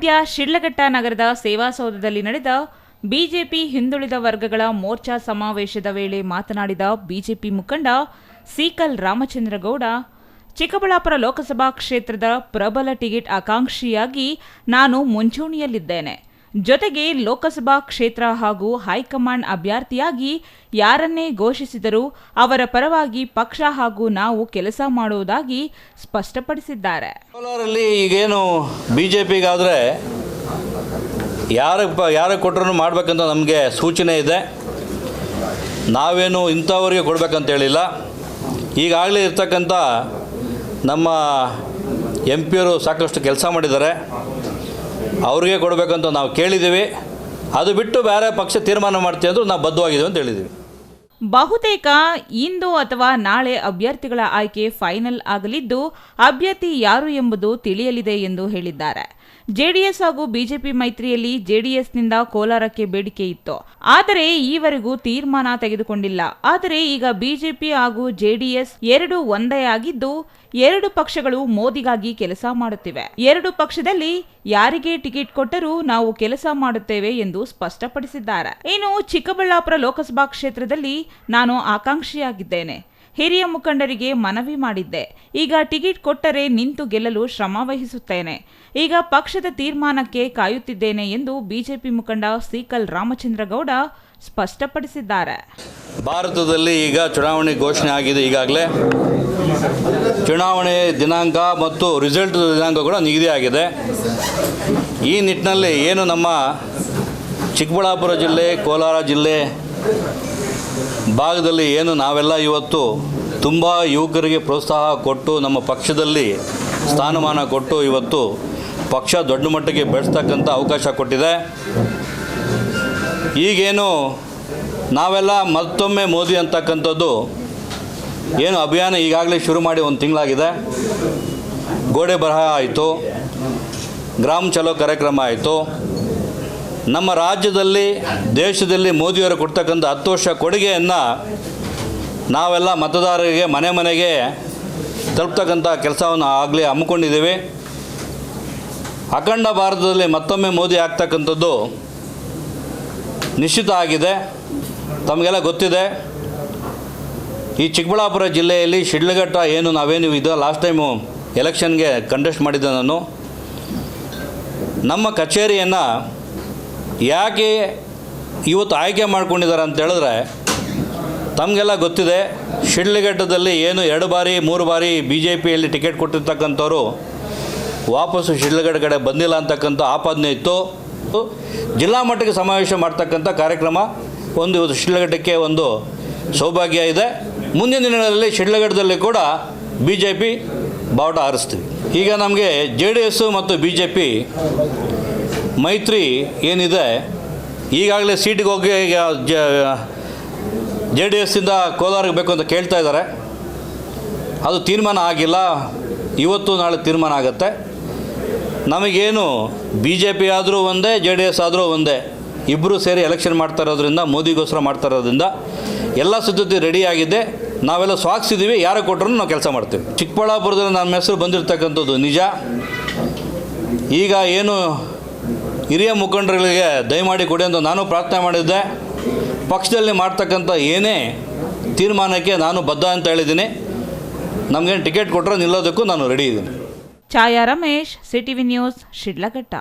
ಸದ್ಯ ಶಿಡ್ಲಘಟ್ಟ ನಗರದ ಸೇವಾಸೌಧದಲ್ಲಿ ನಡೆದ ಬಿಜೆಪಿ ಹಿಂದುಳಿದ ವರ್ಗಗಳ ಮೋರ್ಚಾ ಸಮಾವೇಶದ ವೇಳೆ ಮಾತನಾಡಿದ ಬಿಜೆಪಿ ಮುಖಂಡ ಸೀಕಲ್ ರಾಮಚಂದ್ರಗೌಡ, ಚಿಕ್ಕಬಳ್ಳಾಪುರ ಲೋಕಸಭಾ ಕ್ಷೇತ್ರದ ಪ್ರಬಲ ಟಿಕೆಟ್ ಆಕಾಂಕ್ಷಿಯಾಗಿ ನಾನು ಮುಂಚೂಣಿಯಲ್ಲಿದ್ದೇನೆ. ಜೊತೆಗೆ ಲೋಕಸಭಾ ಕ್ಷೇತ್ರ ಹಾಗೂ ಹೈಕಮಾಂಡ್ ಅಭ್ಯರ್ಥಿಯಾಗಿ ಯಾರನ್ನೇ ಘೋಷಿಸಿದರೂ ಅವರ ಪರವಾಗಿ ಪಕ್ಷ ಹಾಗೂ ನಾವು ಕೆಲಸ ಮಾಡುವುದಾಗಿ ಸ್ಪಷ್ಟಪಡಿಸಿದ್ದಾರೆ. ಕೋಲಾರಲ್ಲಿ ಈಗೇನು ಬಿಜೆಪಿಗಾದರೆ ಯಾರ ಕೊಟ್ಟರು ಮಾಡಬೇಕಂತ ನಮಗೆ ಸೂಚನೆ ಇದೆ. ನಾವೇನು ಇಂಥವರಿಗೆ ಕೊಡಬೇಕಂತ ಹೇಳಿಲ್ಲ. ಈಗಾಗಲೇ ಇರ್ತಕ್ಕಂಥ ನಮ್ಮ ಎಂ ಪಿಯವರು ಸಾಕಷ್ಟು ಕೆಲಸ ಮಾಡಿದ್ದಾರೆ, ಅವ್ರಿಗೆ ಕೊಡಬೇಕಂತ ನಾವು ಕೇಳಿದ್ದೀವಿ. ಅದು ಬಿಟ್ಟು ಬೇರೆ ಪಕ್ಷ ತೀರ್ಮಾನ ಮಾಡ್ತೀವಿ ಅಂದರೂ ನಾವು ಬದ್ಧವಾಗಿದ್ದೀವಿ ಅಂತ ಹೇಳಿದ್ದೀವಿ. ಬಹುತೇಕ ಇಂದು ಅಥವಾ ನಾಳೆ ಅಭ್ಯರ್ಥಿಗಳ ಆಯ್ಕೆ ಫೈನಲ್ ಆಗಲಿದ್ದು, ಅಭ್ಯರ್ಥಿ ಯಾರು ಎಂಬುದು ತಿಳಿಯಲಿದೆ ಎಂದು ಹೇಳಿದ್ದಾರೆ. ಜೆಡಿಎಸ್ ಹಾಗೂ ಬಿಜೆಪಿ ಮೈತ್ರಿಯಲ್ಲಿ ಜೆಡಿಎಸ್ನಿಂದ ಕೋಲಾರಕ್ಕೆ ಬೇಡಿಕೆ ಇತ್ತು, ಆದರೆ ಈವರೆಗೂ ತೀರ್ಮಾನ ತೆಗೆದುಕೊಂಡಿಲ್ಲ. ಆದರೆ ಈಗ ಬಿಜೆಪಿ ಹಾಗೂ ಜೆಡಿಎಸ್ ಎರಡು ಒಂದೇ ಆಗಿದ್ದು, ಎರಡು ಪಕ್ಷಗಳು ಮೋದಿಗಾಗಿ ಕೆಲಸ ಮಾಡುತ್ತಿವೆ. ಎರಡು ಪಕ್ಷದಲ್ಲಿ ಯಾರಿಗೆ ಟಿಕೆಟ್ ಕೊಟ್ಟರೂ ನಾವು ಕೆಲಸ ಮಾಡುತ್ತೇವೆ ಎಂದು ಸ್ಪಷ್ಟಪಡಿಸಿದ್ದಾರೆ. ಇನ್ನು ಚಿಕ್ಕಬಳ್ಳಾಪುರ ಲೋಕಸಭಾ ಕ್ಷೇತ್ರದಲ್ಲಿ ನಾನು ಆಕಾಂಕ್ಷಿಯಾಗಿದ್ದೇನೆ. ಹಿರಿಯ ಮುಖಂಡರಿಗೆ ಮನವಿ ಮಾಡಿದ್ದೆ. ಈಗ ಟಿಕೆಟ್ ಕೊಟ್ಟರೆ ನಿಂತು ಗೆಲ್ಲಲು ಶ್ರಮ ವಹಿಸುತ್ತೇನೆ. ಈಗ ಪಕ್ಷದ ತೀರ್ಮಾನಕ್ಕೆ ಕಾಯುತ್ತಿದ್ದೇನೆ ಎಂದು ಬಿಜೆಪಿ ಮುಖಂಡ ಸೀಕಲ್ ರಾಮಚಂದ್ರಗೌಡ ಸ್ಪಷ್ಟಪಡಿಸಿದ್ದಾರೆ. ಭಾರತದಲ್ಲಿ ಈಗ ಚುನಾವಣೆ ಘೋಷಣೆ ಆಗಿದೆ. ಈಗಾಗಲೇ ಚುನಾವಣೆ ದಿನಾಂಕ ಮತ್ತು ರಿಸಲ್ಟ್ ದಿನಾಂಕ ಕೂಡ ನಿಗದಿ ಆಗಿದೆ. ಈ ನಿಟ್ಟಿನಲ್ಲಿ ಏನು ನಮ್ಮ ಚಿಕ್ಕಬಳ್ಳಾಪುರ ಜಿಲ್ಲೆ, ಕೋಲಾರ ಜಿಲ್ಲೆ ಭಾಗದಲ್ಲಿ ಏನು ನಾವೆಲ್ಲ ಇವತ್ತು ತುಂಬ ಯುವಕರಿಗೆ ಪ್ರೋತ್ಸಾಹ ಕೊಟ್ಟು ನಮ್ಮ ಪಕ್ಷದಲ್ಲಿ ಸ್ಥಾನಮಾನ ಕೊಟ್ಟು ಇವತ್ತು ಪಕ್ಷ ದೊಡ್ಡ ಮಟ್ಟಿಗೆ ಬೆಳೆಸ್ತಕ್ಕಂಥ ಅವಕಾಶ ಕೊಟ್ಟಿದೆ. ಈಗೇನು ನಾವೆಲ್ಲ ಮತ್ತೊಮ್ಮೆ ಮೋದಿ ಅಂತಕ್ಕಂಥದ್ದು ಏನು ಅಭಿಯಾನ ಈಗಾಗಲೇ ಶುರು ಮಾಡಿ ಒಂದು ತಿಂಗಳಾಗಿದೆ. ಗೋಡೆ ಬರಹ ಆಯಿತು, ಗ್ರಾಮ ಚಲೋ ಕಾರ್ಯಕ್ರಮ ಆಯಿತು. ನಮ್ಮ ರಾಜ್ಯದಲ್ಲಿ, ದೇಶದಲ್ಲಿ ಮೋದಿಯವರು ಕೊಡ್ತಕ್ಕಂಥ 10 ವರ್ಷ ಕೊಡುಗೆಯನ್ನು ನಾವೆಲ್ಲ ಮತದಾರರಿಗೆ ಮನೆ ಮನೆಗೆ ತಲುಪ್ತಕ್ಕಂಥ ಕೆಲಸವನ್ನು ಆಗಲೇ ಹಮ್ಮಿಕೊಂಡಿದ್ದೀವಿ. ಅಖಂಡ ಭಾರತದಲ್ಲಿ ಮತ್ತೊಮ್ಮೆ ಮೋದಿ ಆಗ್ತಕ್ಕಂಥದ್ದು ನಿಶ್ಚಿತ ಆಗಿದೆ. ತಮಗೆಲ್ಲ ಗೊತ್ತಿದೆ, ಈ ಚಿಕ್ಕಬಳ್ಳಾಪುರ ಜಿಲ್ಲೆಯಲ್ಲಿ ಶಿಡ್ಲಘಟ್ಟ ನಾವೇನು ಇದು ಲಾಸ್ಟ್ ಟೈಮು ಎಲೆಕ್ಷನ್ಗೆ ಕಂಟೆಸ್ಟ್ ಮಾಡಿದ್ದೆ ನಾನು. ನಮ್ಮ ಕಚೇರಿಯನ್ನು ಯಾಕೆ ಇವತ್ತು ಆಯ್ಕೆ ಮಾಡ್ಕೊಂಡಿದ್ದಾರೆ ಅಂತ ಹೇಳಿದ್ರೆ, ತಮಗೆಲ್ಲ ಗೊತ್ತಿದೆ, ಶಿಡ್ಲಘಟ್ಟದಲ್ಲಿ 2 ಬಾರಿ 3 ಬಾರಿ BJPಯಲ್ಲಿ ಟಿಕೆಟ್ ಕೊಟ್ಟಿರ್ತಕ್ಕಂಥವ್ರು ವಾಪಸ್ಸು ಶಿಡ್ಲಘಟ್ಟ ಕಡೆ ಬಂದಿಲ್ಲ ಅಂತಕ್ಕಂಥ ಆಪಾದನೆ ಇತ್ತು. ಜಿಲ್ಲಾ ಮಟ್ಟಕ್ಕೆ ಸಮಾವೇಶ ಮಾಡ್ತಕ್ಕಂಥ ಕಾರ್ಯಕ್ರಮ ಇವತ್ತು ಶಿಡ್ಲಘಟ್ಟಕ್ಕೆ ಒಂದು ಸೌಭಾಗ್ಯ ಇದೆ. ಮುಂದಿನ ದಿನಗಳಲ್ಲಿ ಶಿಡ್ಲಘಟ್ಟದಲ್ಲಿ ಕೂಡ BJP ಬಾವುಟ ಹಾರಿಸ್ತೀವಿ. ಈಗ ನಮಗೆ JDS ಮತ್ತು BJP ಮೈತ್ರಿ ಏನಿದೆ, ಈಗಾಗಲೇ ಸೀಟಿಗೆ ಹೋಗಿ JDSಯಿಂದ ಕೋಲಾರಕ್ಕೆ ಬೇಕು ಅಂತ ಕೇಳ್ತಾ ಇದ್ದಾರೆ. ಅದು ತೀರ್ಮಾನ ಆಗಿಲ್ಲ, ಇವತ್ತು ನಾಳೆ ತೀರ್ಮಾನ ಆಗುತ್ತೆ. ನಮಗೇನು BJP ಆದರೂ ಒಂದೇ, JDS ಆದರೂ ಒಂದೇ, ಇಬ್ಬರು ಸೇರಿ ಎಲೆಕ್ಷನ್ ಮಾಡ್ತಾ ಇರೋದ್ರಿಂದ, ಮೋದಿಗೋಸ್ಕರ ಮಾಡ್ತಾ ಇರೋದ್ರಿಂದ ಎಲ್ಲ ಸಿದ್ಧತೆ ರೆಡಿಯಾಗಿದೆ. ನಾವೆಲ್ಲ ಸ್ವಾಗತಿಸಿದ್ದೀವಿ. ಯಾರು ಕೊಟ್ಟರು ನಾವು ಕೆಲಸ ಮಾಡ್ತೀವಿ. ಚಿಕ್ಕಬಳ್ಳಾಪುರದಲ್ಲಿ ನಮ್ಮ ಹೆಸರು ಬಂದಿರತಕ್ಕಂಥದ್ದು ನಿಜ. ಈಗ ಏನು ಹಿರಿಯ ಮುಖಂಡರುಗಳಿಗೆ ದಯಮಾಡಿ ಕೊಡಿ ಅಂತ ನಾನು ಪ್ರಾರ್ಥನೆ ಮಾಡಿದ್ದೆ. ಪಕ್ಷದಲ್ಲಿ ಮಾಡ್ತಕ್ಕಂಥ ಏನೇ ತೀರ್ಮಾನಕ್ಕೆ ನಾನು ಬದ್ಧ ಅಂತ ಹೇಳಿದ್ದೀನಿ. ನಮಗೇನು ಟಿಕೆಟ್ ಕೊಟ್ಟರೆ ನಿಲ್ಲೋದಕ್ಕೂ ನಾನು ರೆಡಿ ಇದ್ದೀನಿ. ಛಾಯಾ ರಮೇಶ್, ಸಿಟಿವಿ ನ್ಯೂಸ್, ಶಿಡ್ಲಘಟ್ಟ.